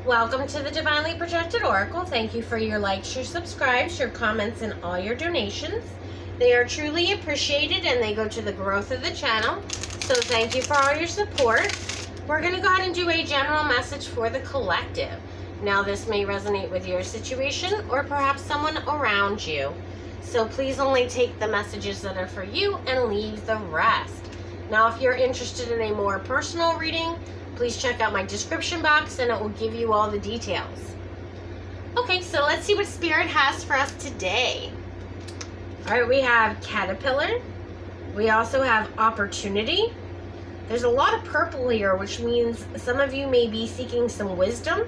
Welcome to the Divinely Projected Oracle. Thank you for your likes, your subscribes, your comments, and all your donations. They are truly appreciated and they go to the growth of the channel. So thank you for all your support. We're going to go ahead and do a general message for the collective. Now this may resonate with your situation or perhaps someone around you. So please only take the messages that are for you and leave the rest. Now if you're interested in a more personal reading, please check out my description box and it will give you all the details. Okay, so let's see what Spirit has for us today. Alright, we have Caterpillar. We also have Opportunity. There's a lot of purple here, which means some of you may be seeking some wisdom.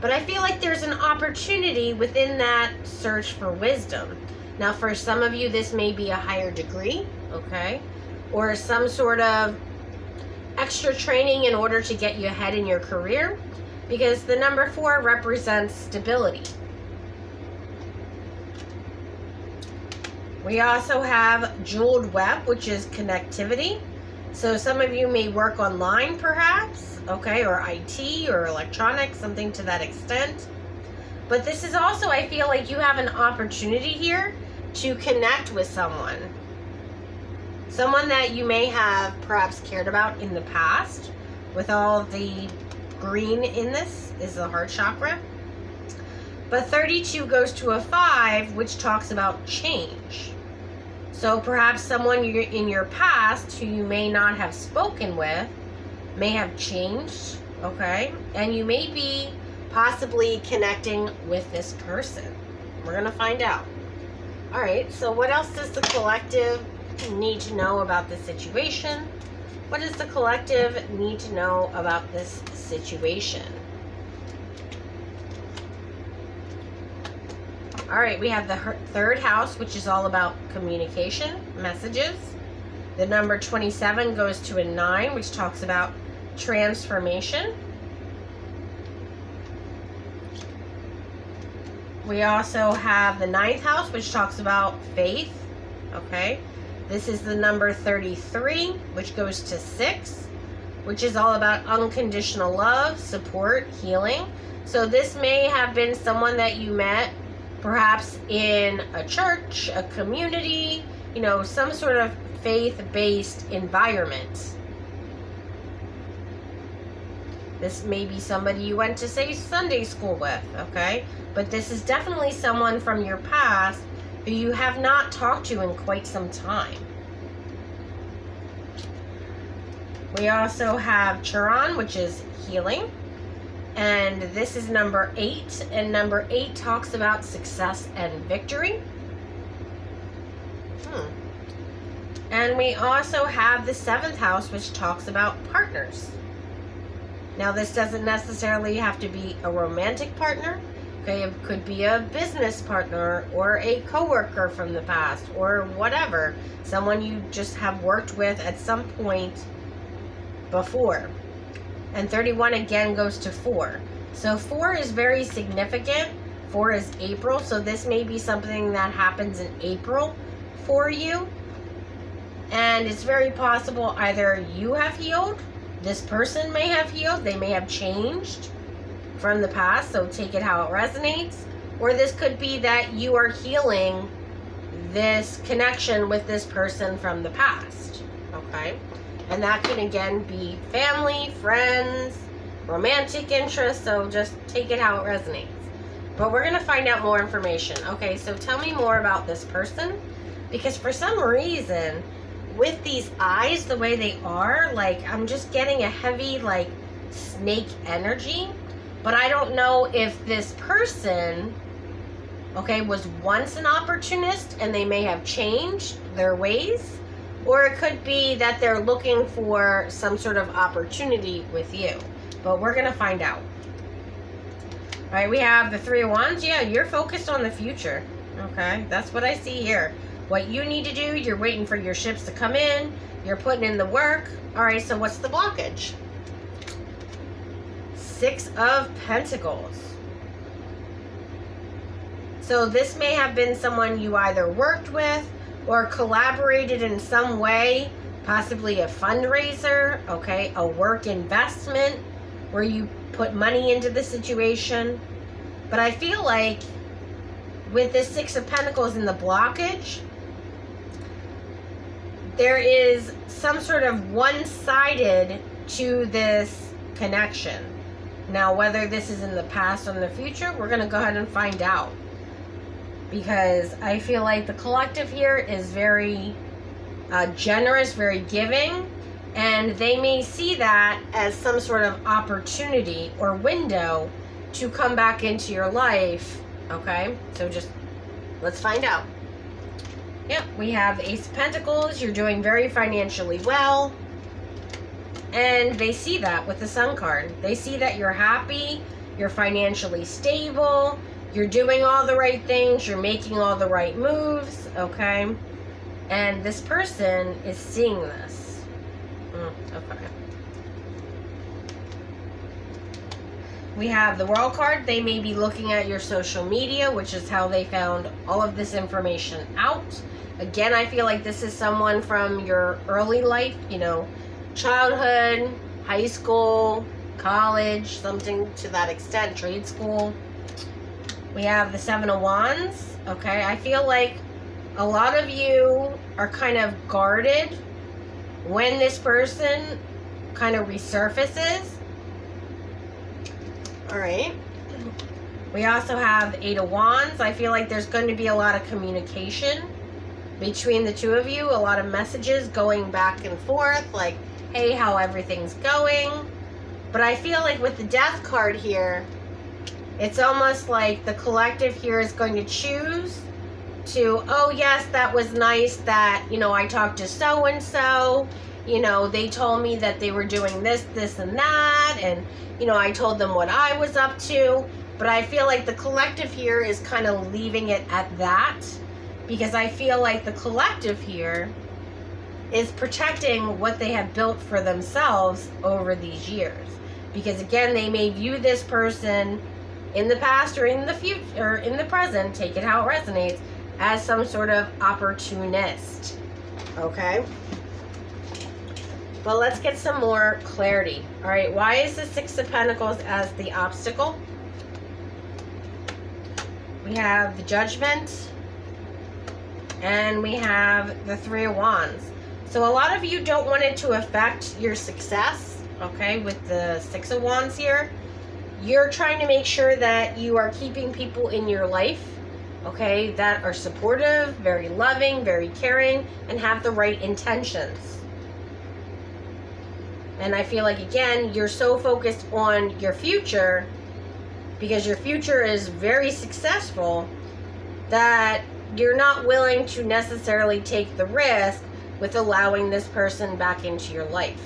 But I feel like there's an opportunity within that search for wisdom. Now for some of you, this may be a higher degree, okay? Or some sort of extra training in order to get you ahead in your career, because the number 4 represents stability. We also have Jeweled Web, which is connectivity. So some of you may work online perhaps, okay, or IT or electronics, something to that extent. But this is also, I feel like you have an opportunity here to connect with someone. Someone that you may have perhaps cared about in the past. With all the green in this is the heart chakra. But 32 goes to a 5, which talks about change. So perhaps someone in your past who you may not have spoken with may have changed, okay? And you may be possibly connecting with this person. We're going to find out. All right, so what else does the collective need to know about the situation? What does the collective need to know about this situation? All right, we have the 3rd house, which is all about communication, messages. The number 27 goes to a 9, which talks about transformation. We also have the 9th house, which talks about faith, okay? This is the number 33, which goes to 6, which is all about unconditional love, support, healing. So this may have been someone that you met perhaps in a church, a community, you know, some sort of faith-based environment. This may be somebody you went to, say, Sunday school with, okay? But this is definitely someone from your past who you have not talked to in quite some time. We also have Chiron, which is healing. And this is number 8. And number 8 talks about success and victory. And we also have the 7th house, which talks about partners. Now, this doesn't necessarily have to be a romantic partner. Okay, it could be a business partner or a coworker from the past or whatever. Someone you just have worked with at some point before. And 31 again goes to 4. So 4 is very significant. 4 is April. So this may be something that happens in April for you. And it's very possible either you have healed, this person may have healed, they may have changed from the past. So take it how it resonates. Or this could be that you are healing this connection with this person from the past. Okay? And that can again be family, friends, romantic interest. So just take it how it resonates. But we're going to find out more information. Okay, so tell me more about this person. Because for some reason, with these eyes, the way they are, like I'm just getting a heavy like snake energy. But I don't know if this person, okay, was once an opportunist and they may have changed their ways. Or it could be that they're looking for some sort of opportunity with you. But we're going to find out. All right, we have the 3 of Wands. Yeah, you're focused on the future. Okay, that's what I see here. What you need to do, you're waiting for your ships to come in. You're putting in the work. All right, so what's the blockage? 6 of Pentacles. So this may have been someone you either worked with or collaborated in some way, possibly a fundraiser, okay, a work investment, where you put money into the situation. But I feel like with this Six of Pentacles in the blockage, there is some sort of one-sided to this connection. Now, whether this is in the past or in the future, we're going to go ahead and find out. Because I feel like the collective here is very generous, very giving. And they may see that as some sort of opportunity or window to come back into your life. Okay? So just, let's find out. Yep, we have the Ace of Pentacles. You're doing very financially well. And they see that with the Sun card. They see that you're happy, you're financially stable, you're doing all the right things, you're making all the right moves, okay? And this person is seeing this. Okay. We have the World card. They may be looking at your social media, which is how they found all of this information out. Again, I feel like this is someone from your early life, you know, childhood, high school, college, something to that extent, trade school. We have the Seven of Wands. Okay, I feel like a lot of you are kind of guarded when this person kind of resurfaces. All right. We also have the Eight of Wands. I feel like there's going to be a lot of communication between the two of you, a lot of messages going back and forth, like, hey, how everything's going. But I feel like with the Death card here, it's almost like the collective here is going to choose to, oh yes, that was nice that, you know, I talked to so-and-so, you know, they told me that they were doing this, this, and that, and, you know, I told them what I was up to. But I feel like the collective here is kind of leaving it at that, because I feel like the collective here is protecting what they have built for themselves over these years. Because again, they may view this person in the past or in the future, or in the present, take it how it resonates, as some sort of opportunist. Okay? But let's get some more clarity. All right, why is the Six of Pentacles as the obstacle? We have the Judgment, and we have the Three of Wands. So a lot of you don't want it to affect your success, okay, with the Six of Wands here. You're trying to make sure that you are keeping people in your life, okay, that are supportive, very loving, very caring, and have the right intentions. And I feel like, again, you're so focused on your future, because your future is very successful, that you're not willing to necessarily take the risk with allowing this person back into your life.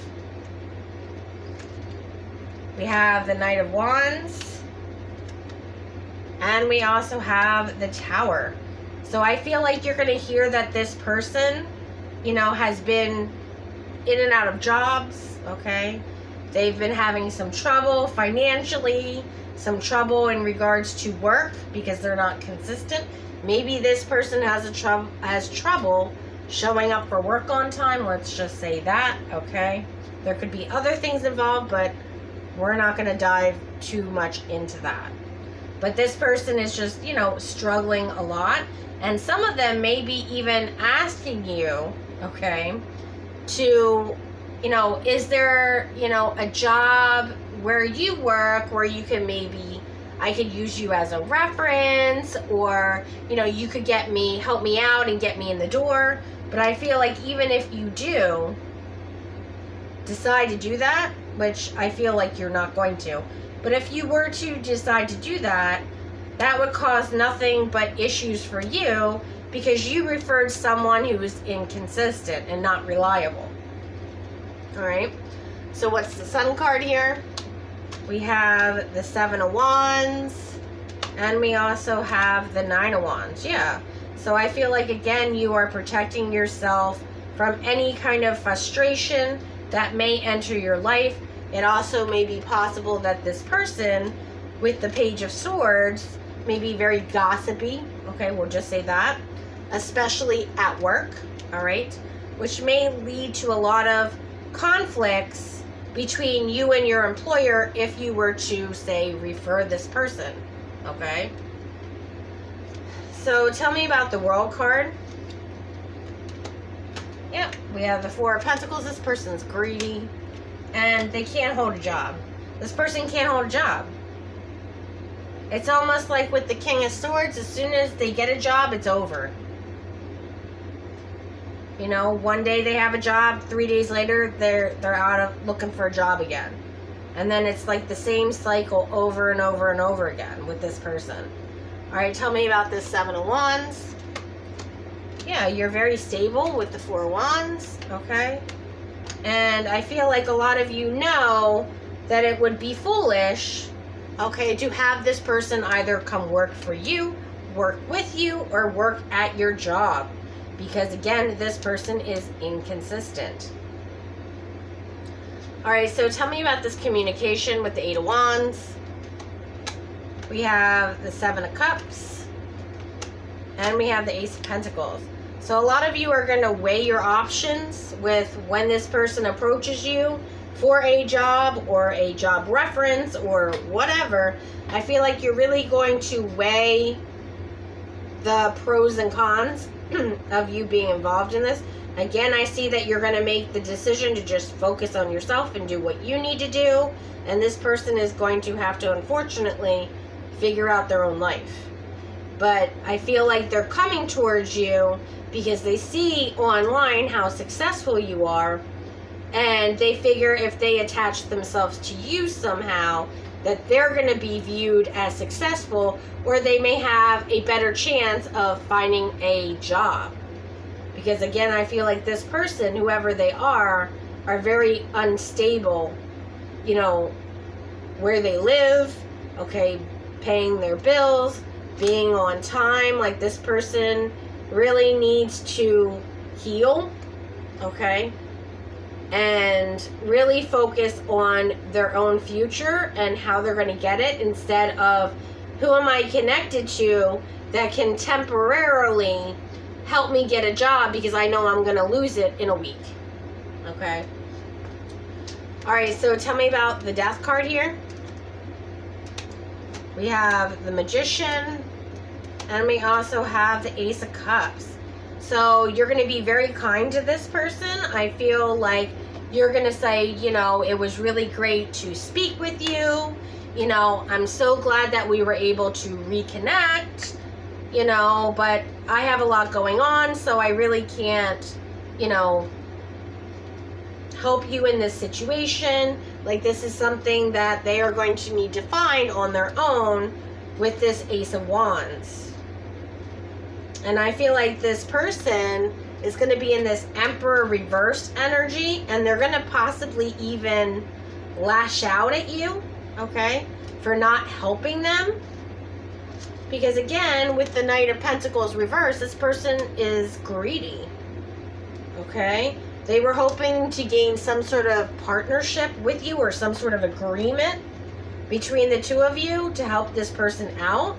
We have the Knight of Wands, and we also have the Tower. So I feel like you're going to hear that this person, you know, has been in and out of jobs, okay? They've been having some trouble financially, some trouble in regards to work because they're not consistent. Maybe this person has trouble showing up for work on time. Let's just say that, okay? There could be other things involved, but we're not going to dive too much into that. But this person is just, you know, struggling a lot. And some of them may be even asking you, okay, to, you know, is there, you know, a job where you work where you can maybe, I could use you as a reference, or, you know, you could help me out and get me in the door. But I feel like even if you do decide to do that, which I feel like you're not going to, but if you were to decide to do that, that would cause nothing but issues for you, because you referred someone who was inconsistent and not reliable. All right. So what's the Sun card here? We have the Seven of Wands, and we also have the Nine of Wands. Yeah. So I feel like, again, you are protecting yourself from any kind of frustration that may enter your life. It also may be possible that this person with the Page of Swords may be very gossipy. Okay, we'll just say that. Especially at work. All right. Which may lead to a lot of conflicts between you and your employer if you were to, say, refer this person. Okay? So tell me about the World card. Yeah, we have the Four of Pentacles. This person's greedy and they can't hold a job. This person can't hold a job. It's almost like with the King of Swords, as soon as they get a job, it's over. You know, one day they have a job, 3 days later they're out of looking for a job again. And then it's like the same cycle over and over and over again with this person. All right, tell me about this Seven of Wands. Yeah, you're very stable with the Four of Wands, okay? And I feel like a lot of you know that it would be foolish, okay, to have this person either come work for you, work with you, or work at your job. Because again, this person is inconsistent. All right, so tell me about this communication with the Eight of Wands. We have the Seven of Cups. And we have the Ace of Pentacles. So a lot of you are going to weigh your options with when this person approaches you for a job or a job reference or whatever. I feel like you're really going to weigh the pros and cons of you being involved in this. Again, I see that you're going to make the decision to just focus on yourself and do what you need to do. And this person is going to have to, unfortunately, figure out their own life. But I feel like they're coming towards you because they see online how successful you are. And they figure if they attach themselves to you somehow, that they're going to be viewed as successful, or they may have a better chance of finding a job. Because again, I feel like this person, whoever they are very unstable, you know, where they live, okay, paying their bills, being on time. Like this person really needs to heal, okay, and really focus on their own future and how they're going to get it, instead of who am I connected to that can temporarily help me get a job because I know I'm going to lose it in a week. Okay. All right, so tell me about the Death card here. We have the Magician, and we also have the Ace of Cups. So you're going to be very kind to this person. I feel like you're going to say, you know, it was really great to speak with you. You know, I'm so glad that we were able to reconnect, you know, but I have a lot going on, so I really can't, you know, help you in this situation. Like this is something that they are going to need to find on their own with this Ace of Wands. And I feel like this person is going to be in this Emperor reversed energy, and they're going to possibly even lash out at you, okay, for not helping them. Because again, with the Knight of Pentacles reversed, this person is greedy, okay? They were hoping to gain some sort of partnership with you or some sort of agreement between the two of you to help this person out.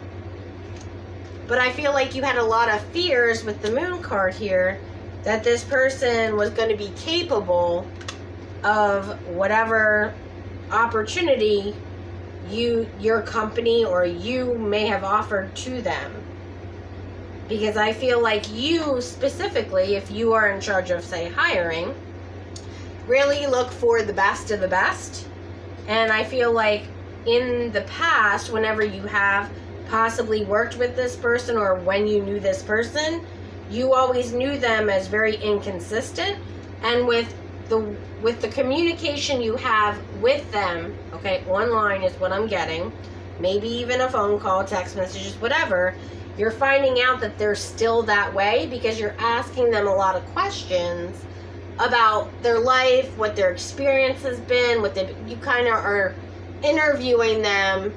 But I feel like you had a lot of fears with the Moon card here that this person was going to be capable of whatever opportunity your company or you may have offered to them. Because I feel like you specifically, if you are in charge of, say, hiring, really look for the best of the best. And I feel like in the past, whenever you have possibly worked with this person or when you knew this person, you always knew them as very inconsistent. And with the communication you have with them, okay, online is what I'm getting, maybe even a phone call, text messages, whatever, you're finding out that they're still that way because you're asking them a lot of questions about their life, what their experience has been, you kind of are interviewing them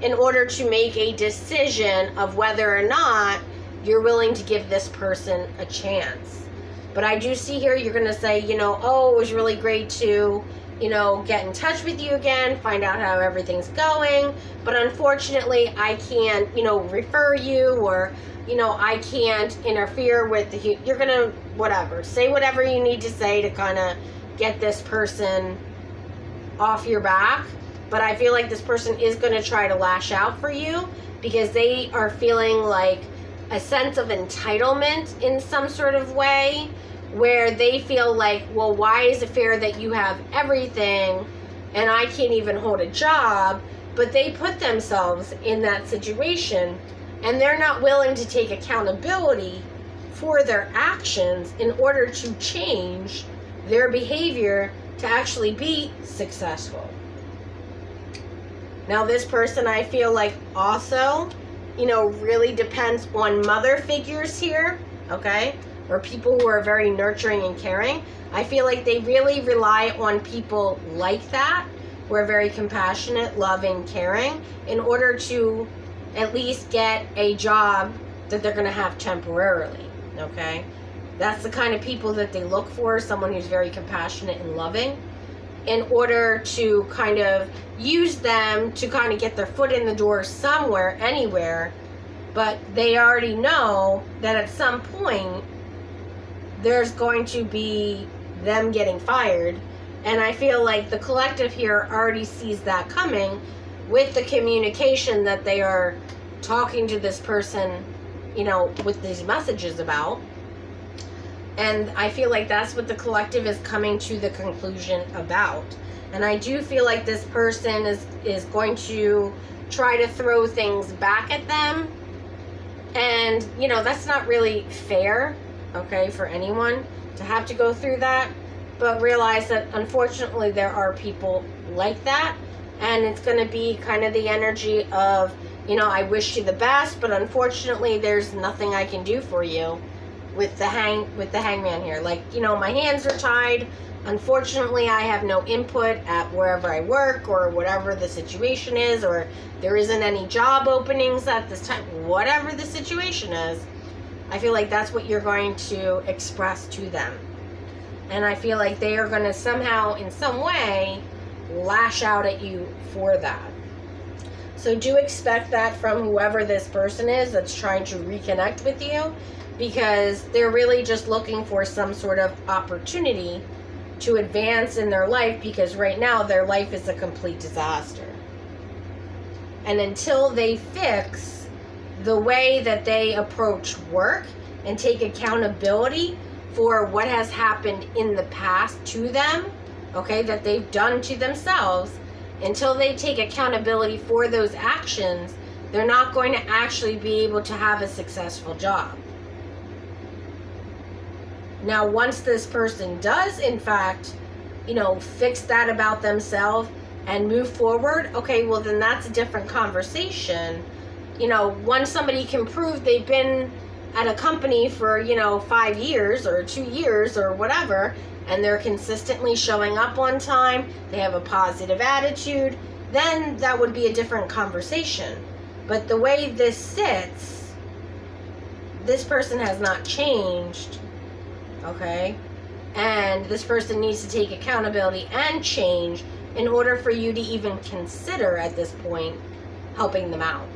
in order to make a decision of whether or not you're willing to give this person a chance. But I do see here you're going to say, you know, oh, it was really great to, you know, get in touch with you again, find out how everything's going. But unfortunately, I can't, you know, refer you, or, you know, I can't interfere with you're going to, whatever, say whatever you need to say to kind of get this person, off your back, but I feel like this person is going to try to lash out for you because they are feeling like a sense of entitlement in some sort of way, where they feel like, well, why is it fair that you have everything and I can't even hold a job? But they put themselves in that situation and they're not willing to take accountability for their actions in order to change their behavior to actually be successful. Now, this person, I feel like also, really depends on mother figures here, okay? Or people who are very nurturing and caring. I feel like they really rely on people like that, who are very compassionate, loving, caring, in order to at least get a job that they're going to have temporarily, okay? That's the kind of people that they look for, someone who's very compassionate and loving, in order to kind of use them to kind of get their foot in the door somewhere, anywhere. But they already know that at some point there's going to be them getting fired. And I feel like the collective here already sees that coming with the communication that they are talking to this person, with these messages about. And I feel like that's what the collective is coming to the conclusion about. And I do feel like this person is going to try to throw things back at them. And, that's not really fair, okay, for anyone to have to go through that. But realize that, unfortunately, there are people like that. And it's going to be kind of the energy of, I wish you the best, but unfortunately, there's nothing I can do for you. With the hangman here, like, my hands are tied. Unfortunately, I have no input at wherever I work or whatever the situation is, or there isn't any job openings at this time, whatever the situation is. I feel like that's what you're going to express to them. And I feel like they are going to somehow, in some way, lash out at you for that. So do expect that from whoever this person is that's trying to reconnect with you, because they're really just looking for some sort of opportunity to advance in their life, because right now their life is a complete disaster. And until they fix the way that they approach work and take accountability for what has happened in the past to them, okay, that they've done to themselves, until they take accountability for those actions, they're not going to actually be able to have a successful job. Now, once this person does, in fact, fix that about themselves and move forward, okay, well, then that's a different conversation. Once somebody can prove they've been at a company for, 5 years or 2 years or whatever, and they're consistently showing up on time, they have a positive attitude, then that would be a different conversation. But the way this sits, this person has not changed. Okay, and this person needs to take accountability and change in order for you to even consider at this point helping them out.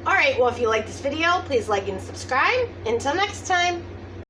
All right, well, if you like this video, please like and subscribe. Until next time.